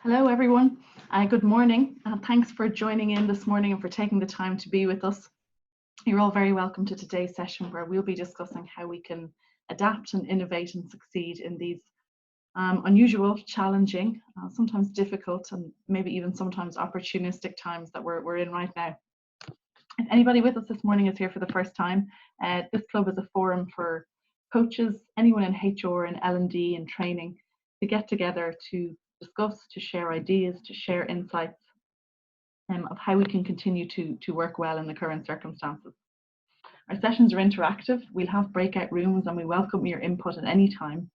Hello everyone, good morning. Thanks for joining in this morning and for taking the time to be with us. You're all very welcome to today's session where we'll be discussing how we can adapt and innovate and succeed in these unusual, challenging, sometimes difficult and maybe even sometimes opportunistic times that we're in right now. If anybody with us this morning is here for the first time, this club is a forum for coaches, anyone in HR and L&D and training to get together to discuss, to share ideas, to share insights of how we can continue to work well in the current circumstances. Our sessions are interactive. We'll have breakout rooms and we welcome your input at any time.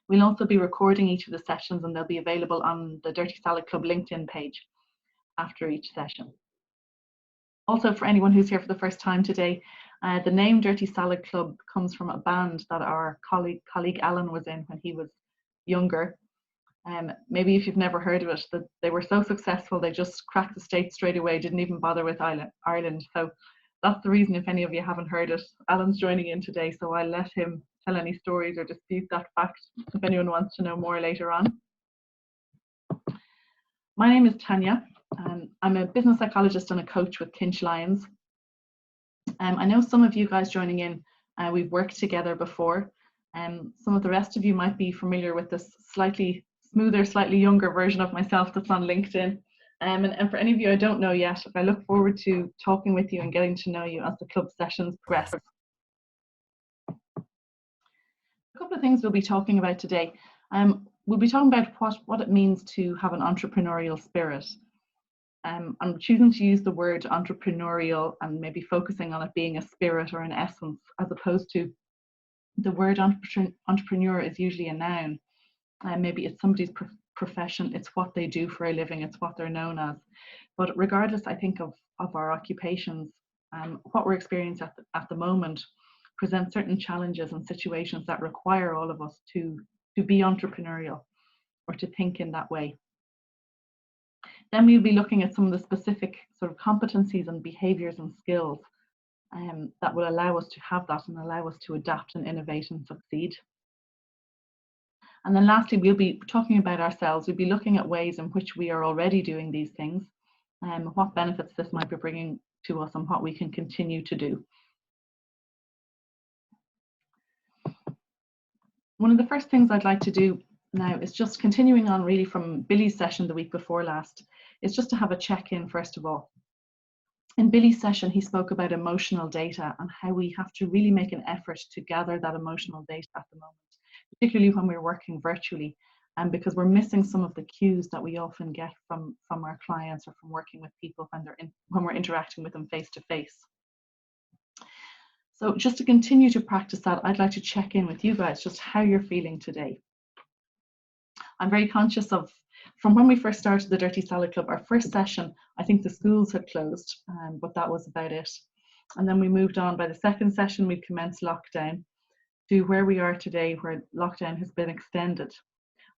We'll also be recording each of the sessions and they'll be available on the Dirty Salad Club LinkedIn page after each session. Also, for anyone who's here for the first time today, the name Dirty Salad Club comes from a band that our colleague Alan was in when he was younger. Maybe if you've never heard of it, that they were so successful they just cracked the States straight away, didn't even bother with Ireland. So that's the reason if any of you haven't heard it. Alan's joining in today, so I'll let him tell any stories or dispute that fact if anyone wants to know more later on. My name is Tanya. I'm a business psychologist and a coach with Kinch Lyons. I know some of you guys joining in, we've worked together before. Some of the rest of you might be familiar with this slightly smoother, slightly younger version of myself that's on LinkedIn. And for any of you I don't know yet, I look forward to talking with you and getting to know you as the club sessions progress. A couple of things we'll be talking about today. We'll be talking about what it means to have an entrepreneurial spirit. I'm choosing to use the word entrepreneurial and maybe focusing on it being a spirit or an essence, as opposed to the word entrepreneur is usually a noun. Maybe it's somebody's profession, it's what they do for a living, it's what they're known as. But regardless, I think of our occupations, what we're experiencing at the moment presents certain challenges and situations that require all of us to be entrepreneurial or to think in that way. Then we'll be looking at some of the specific sort of competencies and behaviours and skills that will allow us to have that and allow us to adapt and innovate and succeed. And then lastly, we'll be talking about ourselves. We'll be looking at ways in which we are already doing these things, what benefits this might be bringing to us and what we can continue to do. One of the first things I'd like to do now is just continuing on really from Billy's session the week before last, is just to have a check-in first of all. In Billy's session, he spoke about emotional data and how we have to really make an effort to gather that emotional data at the moment, particularly when we're working virtually, and because we're missing some of the cues that we often get from our clients or from working with people when we're interacting with them face to face. So just to continue to practice that, I'd like to check in with you guys just how you're feeling today. I'm very conscious of, from when we first started the Dirty Salad Club, our first session, I think the schools had closed, but that was about it. And then we moved on. By the second session, we commenced lockdown to where we are today, where lockdown has been extended.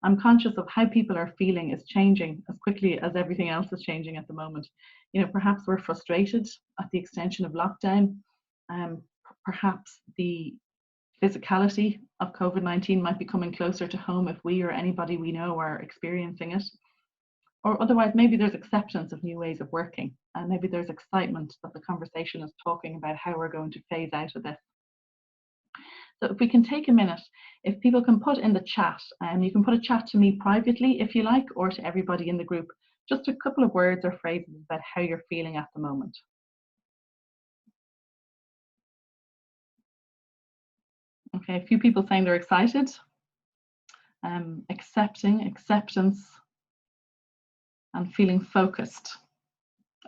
I'm conscious of how people are feeling is changing as quickly as everything else is changing at the moment. You know, perhaps we're frustrated at the extension of lockdown. Perhaps the physicality of COVID-19 might be coming closer to home if we or anybody we know are experiencing it. Or otherwise, maybe there's acceptance of new ways of working, and maybe there's excitement that the conversation is talking about how we're going to phase out of this. So if we can take a minute, if people can put in the chat, and you can put a chat to me privately if you like, or to everybody in the group, just a couple of words or phrases about how you're feeling at the moment. Okay, a few people saying they're excited, acceptance, and feeling focused.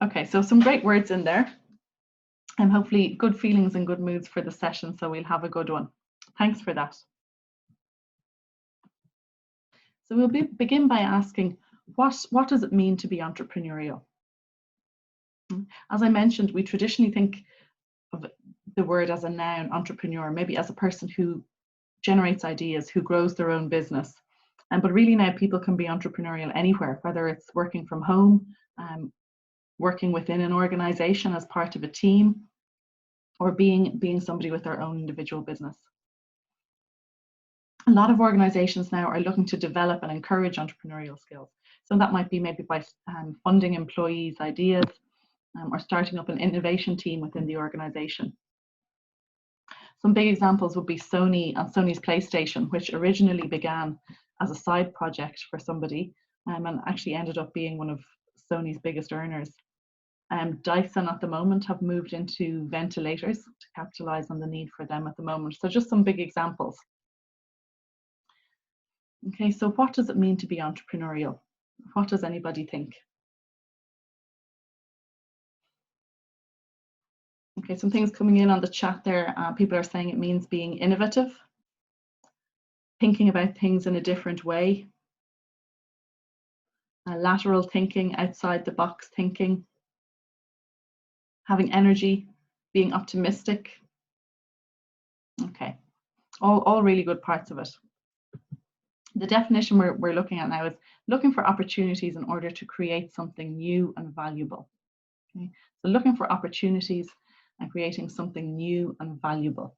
Okay, so some great words in there, and hopefully good feelings and good moods for the session, so we'll have a good one. Thanks for that. So we'll begin by asking, what does it mean to be entrepreneurial? As I mentioned, we traditionally think of the word as a noun, entrepreneur, maybe as a person who generates ideas, who grows their own business. But really now people can be entrepreneurial anywhere, whether it's working from home, working within an organization as part of a team, or being somebody with their own individual business. A lot of organizations now are looking to develop and encourage entrepreneurial skills. So that might be maybe by funding employees' ideas or starting up an innovation team within the organization. Some big examples would be Sony and Sony's PlayStation, which originally began as a side project for somebody and actually ended up being one of Sony's biggest earners. Dyson at the moment have moved into ventilators to capitalize on the need for them at the moment. So just some big examples. Okay, so what does it mean to be entrepreneurial? What does anybody think? Okay, some things coming in on the chat there. People are saying it means being innovative, thinking about things in a different way, lateral thinking, outside the box thinking, having energy, being optimistic. Okay, all really good parts of it. The definition we're looking at now is looking for opportunities in order to create something new and valuable. Okay? So looking for opportunities and creating something new and valuable.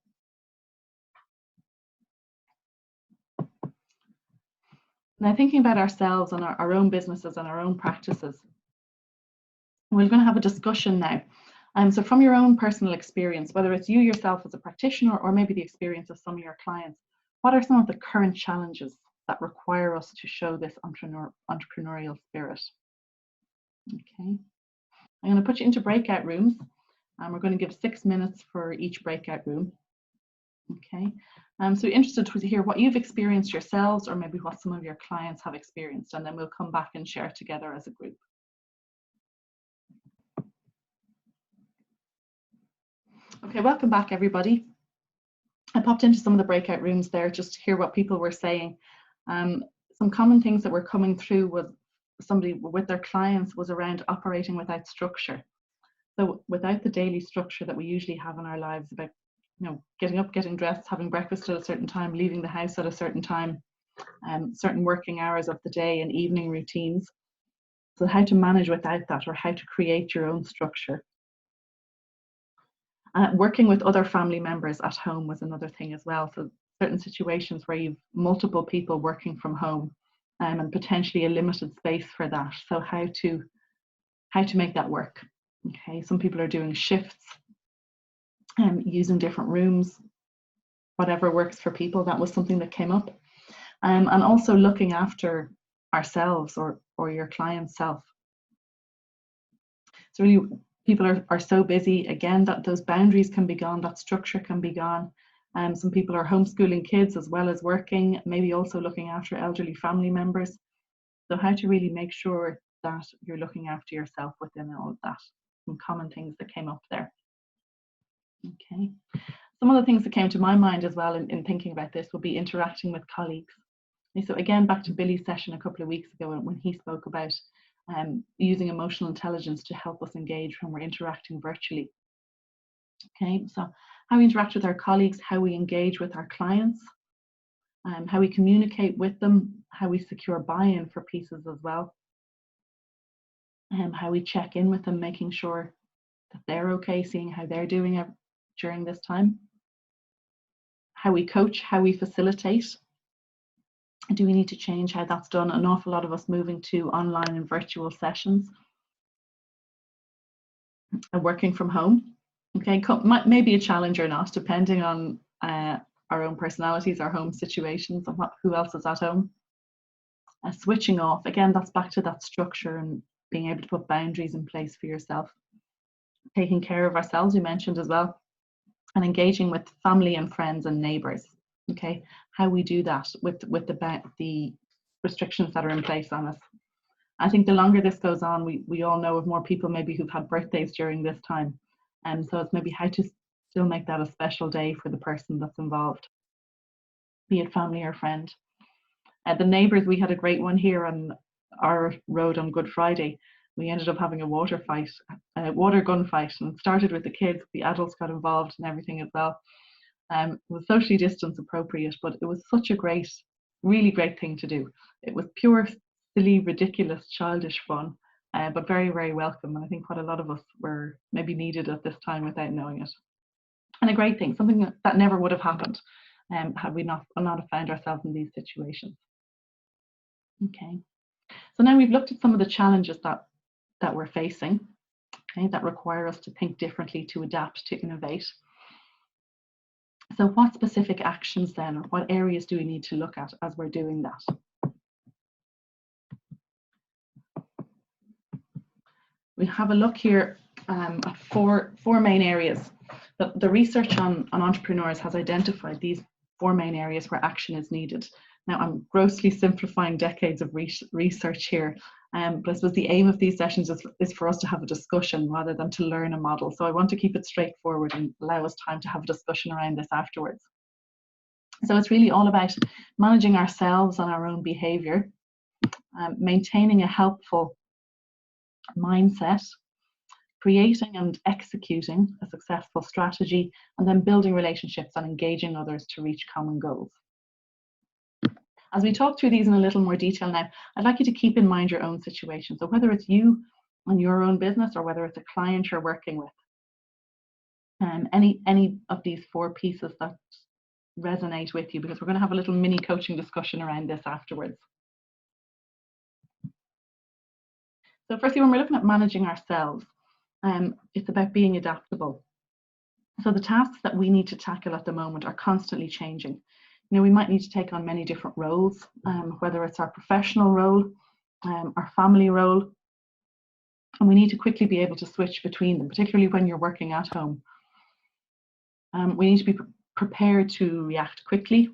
Now, thinking about ourselves and our own businesses and our own practices, we're going to have a discussion now. So from your own personal experience, whether it's you yourself as a practitioner or maybe the experience of some of your clients, what are some of the current challenges that require us to show this entrepreneurial spirit? Okay, I'm going to put you into breakout rooms and we're going to give 6 minutes for each breakout room. Okay, so interested to hear what you've experienced yourselves or maybe what some of your clients have experienced, and then we'll come back and share together as a group. Okay, welcome back everybody. I popped into some of the breakout rooms there just to hear what people were saying. Some common things that were coming through with somebody with their clients was around operating without structure. So without the daily structure that we usually have in our lives about, you know, getting up, getting dressed, having breakfast at a certain time, leaving the house at a certain time, certain working hours of the day and evening routines. So how to manage without that, or how to create your own structure. Working with other family members at home was another thing as well. So certain situations where you've multiple people working from home and potentially a limited space for that. So how to make that work. Okay, some people are doing shifts and using different rooms, whatever works for people. That was something that came up. And also looking after ourselves or your client's self. So really, people are so busy, again, that those boundaries can be gone, that structure can be gone. Some people are homeschooling kids as well as working, maybe also looking after elderly family members. So how to really make sure that you're looking after yourself within all of that. Some common things that came up there. Okay. Some of the things that came to my mind as well in thinking about this would be interacting with colleagues. And so again, back to Billy's session a couple of weeks ago when he spoke about using emotional intelligence to help us engage when we're interacting virtually. Okay, so how we interact with our colleagues, how we engage with our clients, how we communicate with them, how we secure buy-in for pieces as well, how we check in with them, making sure that they're okay, seeing how they're doing it during this time, how we coach, how we facilitate. Do we need to change how that's done? An awful lot of us moving to online and virtual sessions and working from home. Okay, may be a challenge or not, depending on our own personalities, our home situations, and who else is at home. Switching off, again, that's back to that structure and being able to put boundaries in place for yourself. Taking care of ourselves, we mentioned as well, and engaging with family and friends and neighbours. Okay, how we do that with the restrictions that are in place on us. I think the longer this goes on, we all know of more people maybe who've had birthdays during this time, and so it's maybe how to still make that a special day for the person that's involved, be it family or friend. The neighbours, we had a great one here on our road on Good Friday. We ended up having a water gun fight, and it started with the kids. The adults got involved and everything as well. It was socially distance appropriate, but it was such a really great thing to do. It was pure, silly, ridiculous, childish fun, but very, very welcome. And I think what a lot of us were maybe needed at this time without knowing it. And a great thing, something that never would have happened had we not have found ourselves in these situations. Okay, so now we've looked at some of the challenges that we're facing, okay, that require us to think differently, to adapt, to innovate. So what specific actions then, or what areas do we need to look at as we're doing that? We have a look here at four main areas. The research on entrepreneurs has identified these four main areas where action is needed. Now, I'm grossly simplifying decades of research here, but I suppose the aim of these sessions is for us to have a discussion rather than to learn a model. So I want to keep it straightforward and allow us time to have a discussion around this afterwards. So it's really all about managing ourselves and our own behaviour, maintaining a helpful mindset, creating and executing a successful strategy, and then building relationships and engaging others to reach common goals. As we talk through these in a little more detail now, I'd like you to keep in mind your own situation. So whether it's you and your own business or whether it's a client you're working with, any of these four pieces that resonate with you, because we're going to have a little mini coaching discussion around this afterwards. So firstly, when we're looking at managing ourselves, it's about being adaptable. So the tasks that we need to tackle at the moment are constantly changing. You know, we might need to take on many different roles, whether it's our professional role, our family role, and we need to quickly be able to switch between them, particularly when you're working at home. We need to be prepared to react quickly.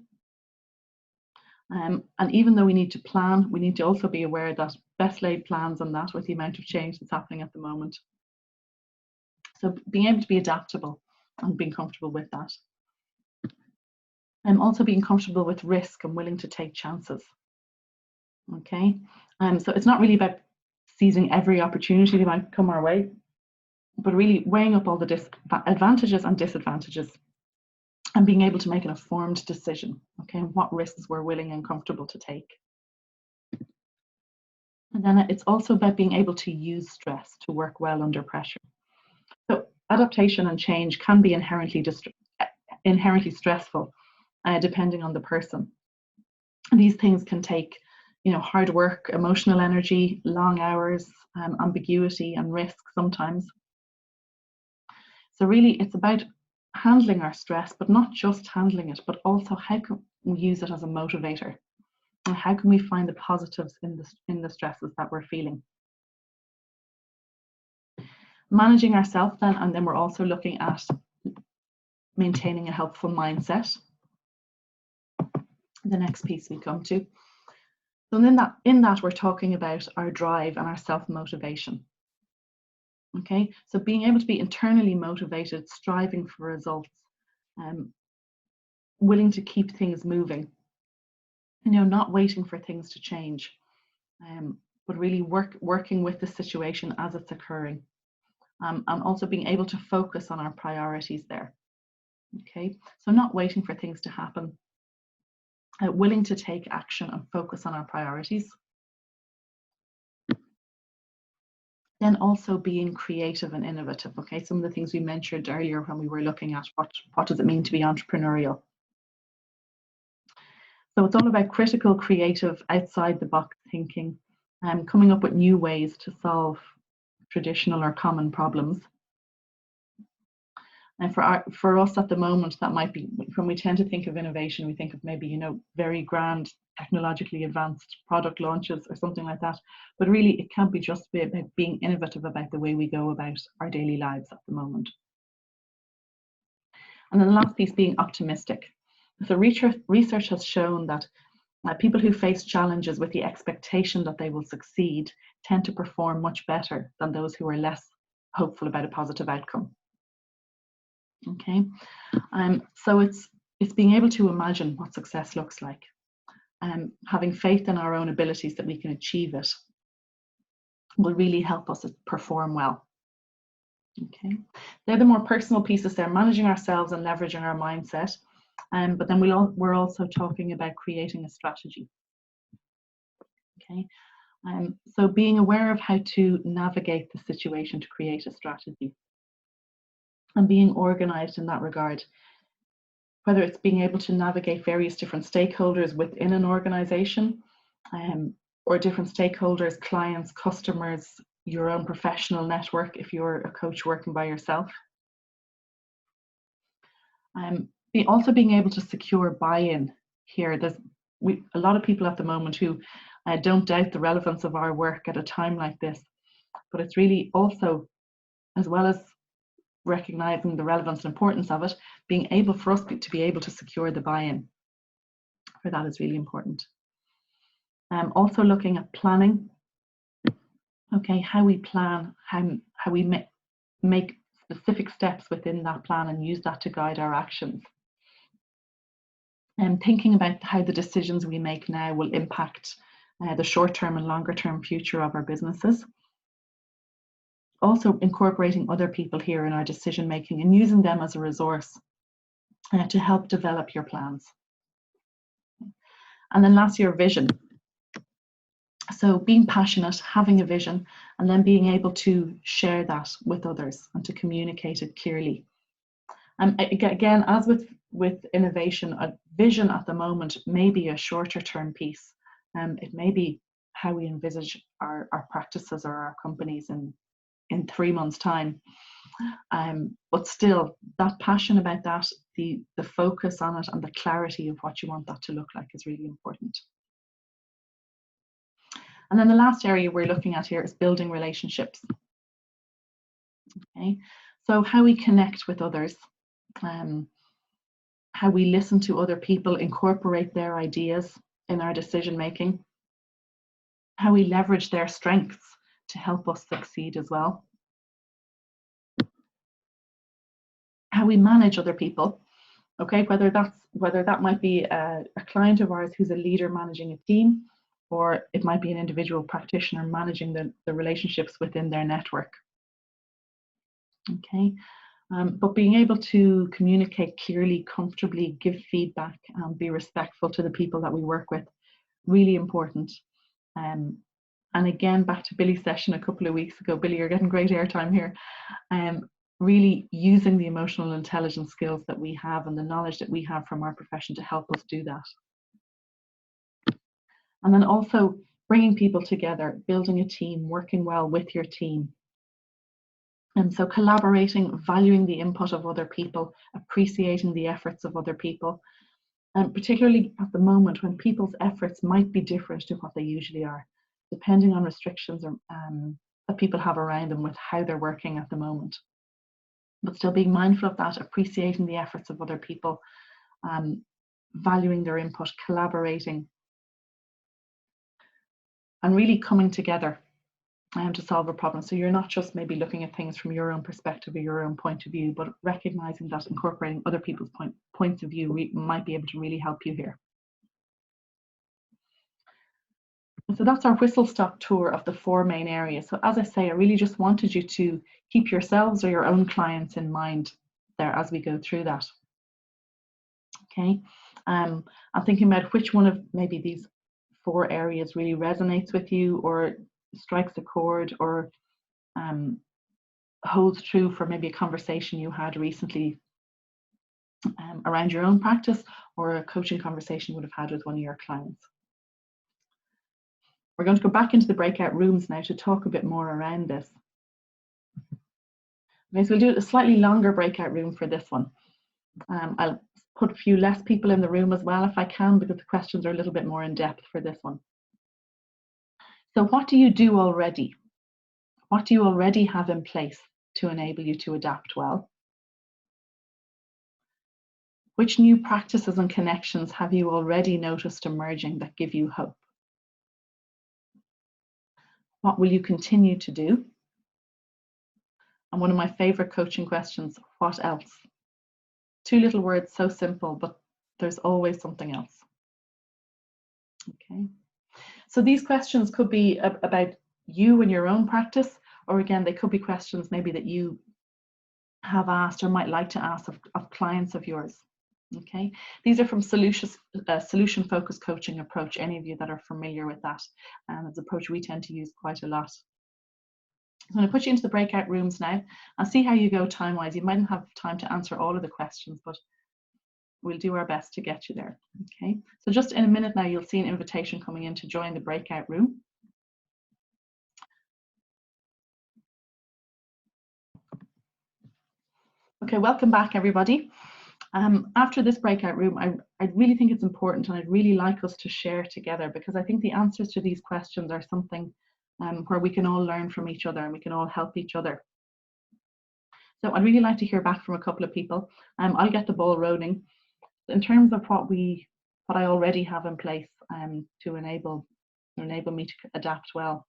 And even though we need to plan, we need to also be aware that best laid plans on that with the amount of change that's happening at the moment. So being able to be adaptable and being comfortable with that. And also being comfortable with risk and willing to take chances. Okay, so it's not really about seizing every opportunity that might come our way, but really weighing up all the advantages and disadvantages and being able to make an informed decision, okay, and what risks we're willing and comfortable to take. And then it's also about being able to use stress to work well under pressure. So adaptation and change can be inherently stressful, depending on the person. And these things can take, you know, hard work, emotional energy, long hours, ambiguity and risk sometimes. So really it's about handling our stress, but not just handling it, but also how can we use it as a motivator? And how can we find the positives in the stresses that we're feeling? Managing ourselves then, and then we're also looking at maintaining a helpful mindset. The next piece we come to. So in that we're talking about our drive and our self-motivation. Okay, so being able to be internally motivated, striving for results, willing to keep things moving, you know, not waiting for things to change, but really working with the situation as it's occurring, and also being able to focus on our priorities there. Okay, so not waiting for things to happen, willing to take action and focus on our priorities. Then also being creative and innovative. Okay, some of the things we mentioned earlier when we were looking at what does it mean to be entrepreneurial. So it's all about critical, creative, outside the box thinking, and coming up with new ways to solve traditional or common problems. And for us at the moment, that might be, when we tend to think of innovation, we think of maybe, you know, very grand, technologically advanced product launches or something like that. But really, it can't be just about being innovative about the way we go about our daily lives at the moment. And then the last piece, being optimistic. So research has shown that people who face challenges with the expectation that they will succeed tend to perform much better than those who are less hopeful about a positive outcome. Okay, so it's being able to imagine what success looks like, having faith in our own abilities that we can achieve it will really help us perform well. Okay, they're the more personal pieces there, managing ourselves and leveraging our mindset, but then we're also talking about creating a strategy. Okay, so being aware of how to navigate the situation to create a strategy. And being organized in that regard, whether it's being able to navigate various different stakeholders within an organization, or different stakeholders, clients, customers, your own professional network if you're a coach working by yourself. Also being able to secure buy-in here. There's a lot of people at the moment who don't doubt the relevance of our work at a time like this, but it's really also, as well as recognizing the relevance and importance of it, being able for us to be able to secure the buy-in for that is really important. Also looking at planning. Okay, how we plan, how we make specific steps within that plan and use that to guide our actions. And thinking about how the decisions we make now will impact the short-term and longer-term future of our businesses. Also incorporating other people here in our decision making and using them as a resource to help develop your plans. And then last, your vision. So being passionate, having a vision, and then being able to share that with others and to communicate it clearly. And again, as with innovation, a vision at the moment may be a shorter term piece. It may be how we envisage our practices or our companies in 3 months' time. But still, that passion about that, the focus on it and the clarity of what you want that to look like is really important. And then the last area we're looking at here is building relationships. Okay, so how we connect with others, how we listen to other people, incorporate their ideas in our decision making, how we leverage their strengths to help us succeed as well, how we manage other people. Okay, whether that might be a client of ours who's a leader managing a team, or it might be an individual practitioner managing the relationships within their network. Okay, but being able to communicate clearly, comfortably, give feedback, and be respectful to the people that we work with, really important. And again, back to Billy's session a couple of weeks ago. Billy, you're getting great airtime here. Really using the emotional intelligence skills that we have and the knowledge that we have from our profession to help us do that. And then also bringing people together, building a team, working well with your team. And so collaborating, valuing the input of other people, appreciating the efforts of other people, and particularly at the moment when people's efforts might be different to what they usually are, depending on restrictions that people have around them with how they're working at the moment. But still being mindful of that, appreciating the efforts of other people, valuing their input, collaborating, and really coming together to solve a problem. So you're not just maybe looking at things from your own perspective or your own point of view, but recognizing that incorporating other people's points of view might be able to really help you here. So that's our whistle-stop tour of the 4 main areas. So as I say, I really just wanted you to keep yourselves or your own clients in mind there as we go through that. Okay, I'm thinking about which one of maybe these 4 areas really resonates with you or strikes a chord or holds true for maybe a conversation you had recently around your own practice or a coaching conversation you would have had with one of your clients. We're going to go back into the breakout rooms now to talk a bit more around this. Okay, so we'll do a slightly longer breakout room for this one. I'll put a few less people in the room as well if I can, because the questions are a little bit more in depth for this one. So what do you do already? What do you already have in place to enable you to adapt well? Which new practices and connections have you already noticed emerging that give you hope? What will you continue to do? And one of my favorite coaching questions, what else? 2 little words, so simple, but there's always something else. Okay. So these questions could be about you and your own practice, or again, they could be questions maybe that you have asked or might like to ask of clients of yours. Okay, these are from solution-focused coaching approach. Any of you that are familiar with that, it's an approach we tend to use quite a lot. I'm going to put you into the breakout rooms now and see how you go time-wise. You mightn't have time to answer all of the questions, but we'll do our best to get you there. Okay, so just in a minute now, you'll see an invitation coming in to join the breakout room. Okay, welcome back, everybody. After this breakout room, I really think it's important, and I'd really like us to share together, because I think the answers to these questions are something where we can all learn from each other and we can all help each other. So I'd really like to hear back from a couple of people. I'll get the ball rolling in terms of what I already have in place to enable me to adapt well.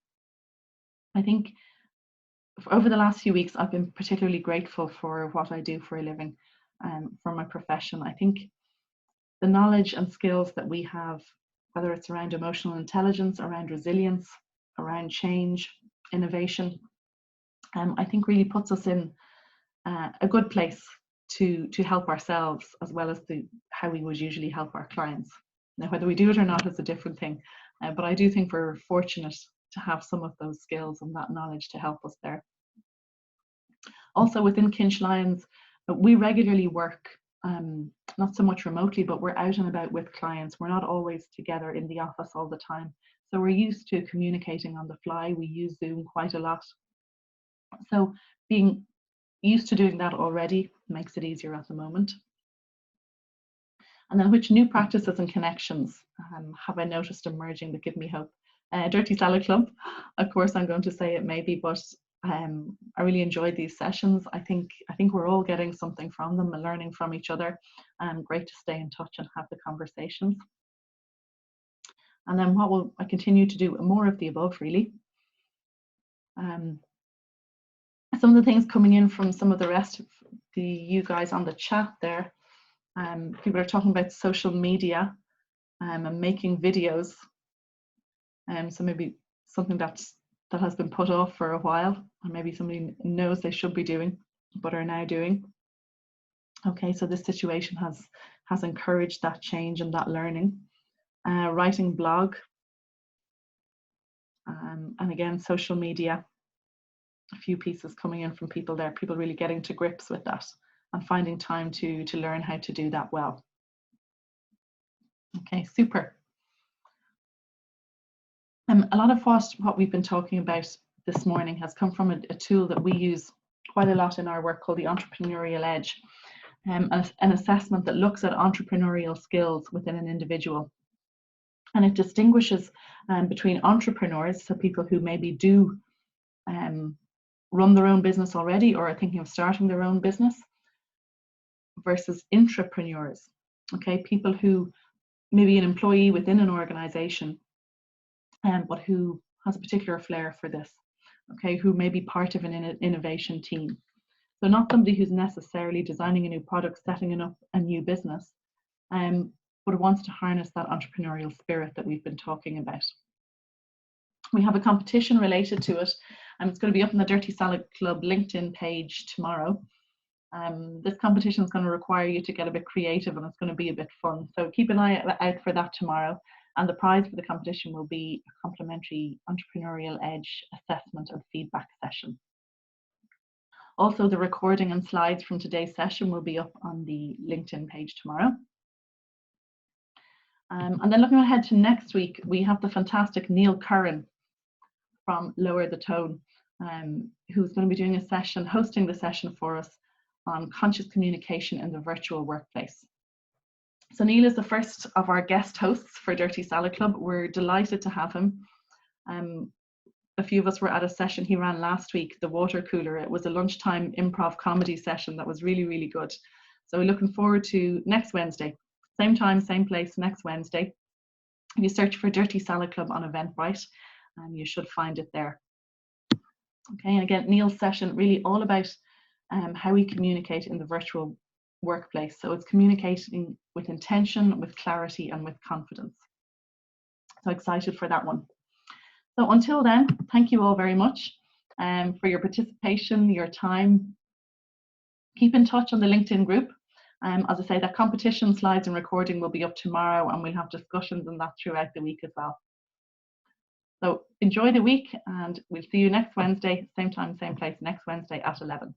I think over the last few weeks, I've been particularly grateful for what I do for a living, for my profession. I think the knowledge and skills that we have, whether it's around emotional intelligence, around resilience, around change, innovation, I think really puts us in a good place to help ourselves, as well as how we would usually help our clients. Now, whether we do it or not is a different thing, but I do think we're fortunate to have some of those skills and that knowledge to help us there. Also, within Kinch Lyons, we regularly work, not so much remotely, but we're out and about with clients. We're not always together in the office all the time. So we're used to communicating on the fly. We use Zoom quite a lot. So being used to doing that already makes it easier at the moment. And then, which new practices and connections have I noticed emerging that give me hope? Dirty Salad Club, of course, I'm going to say it maybe, but I really enjoyed these sessions. I think we're all getting something from them and learning from each other. Great to stay in touch and have the conversations. And then what will I continue to do? More of the above, really. Some of the things coming in from some of the rest of you guys on the chat there. People are talking about social media and making videos. So maybe something that has been put off for a while, or maybe somebody knows they should be doing, but are now doing. Okay, so this situation has encouraged that change and that learning. Writing blog, and again, social media. A few pieces coming in from people there, people really getting to grips with that and finding time to learn how to do that well. Okay, super. A lot of what we've been talking about this morning has come from a tool that we use quite a lot in our work called the Entrepreneurial Edge, an assessment that looks at entrepreneurial skills within an individual. And it distinguishes between entrepreneurs, so people who maybe do run their own business already or are thinking of starting their own business, versus intrapreneurs. Okay, people who may be an employee within an organization, but who has a particular flair for this. Okay, who may be part of an innovation team. So not somebody who's necessarily designing a new product, setting up a new business, but wants to harness that entrepreneurial spirit that we've been talking about. We have a competition related to it, and it's going to be up on the Dirty Salad Club LinkedIn page tomorrow. This competition is going to require you to get a bit creative, and it's going to be a bit fun. So keep an eye out for that tomorrow. And the prize for the competition will be a complimentary Entrepreneurial Edge assessment and feedback session. Also, the recording and slides from today's session will be up on the LinkedIn page tomorrow. And then looking ahead to next week, we have the fantastic Neil Curran from Lower the Tone, who's going to be doing a session, hosting the session for us on conscious communication in the virtual workplace. So Neil is the first of our guest hosts for Dirty Salad Club. We're delighted to have him. A few of us were at a session he ran last week, the Water Cooler. It was a lunchtime improv comedy session that was really, really good. So we're looking forward to next Wednesday. Same time, same place, next Wednesday. If you search for Dirty Salad Club on Eventbrite, you should find it there. Okay, and again, Neil's session really all about how we communicate in the virtual workplace. So it's communicating with intention, with clarity, and with confidence. So excited for that one. So until then, thank you all very much for your participation, your time. Keep in touch on the LinkedIn group. As I say, that competition slides and recording will be up tomorrow, and we'll have discussions on that throughout the week as well. So enjoy the week, and we'll see you next Wednesday, same time, same place, next Wednesday at 11.